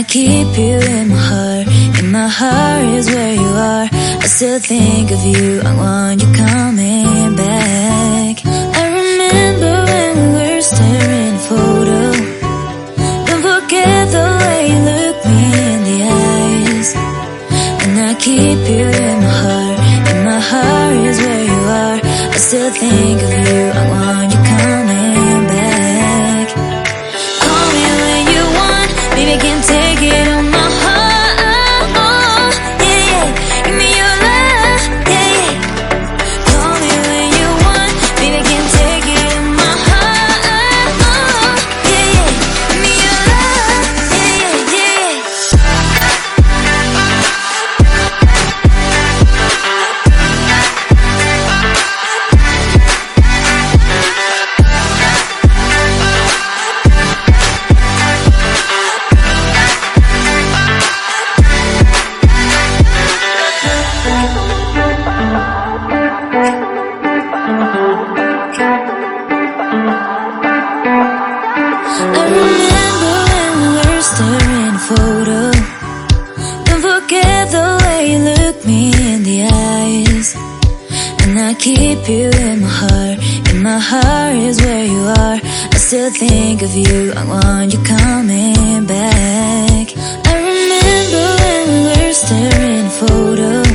keep you in my heart. In my heart is where you are. I still think of you. I want you coming back. I remember when we were staring at a photo. Don't forget the way you look me in the eyes. And I keep you in my heart. In my heart is where you are. I still think of you. I want you coming back. Call me when you want. Baby, I can't take it on my heart. Yeah, yeah. Give me your love. Yeah, yeah. Call me when you want. Baby, I can't take it on my heart. Yeah, yeah. Give me your love. Yeah, yeah, yeah. I remember when we were staring at a photo. Don't forget the way you look me in the eyes. And I keep you in my heart. In my heart is where you are. I still think of you. I want you coming back. I remember when we were staring at a photo.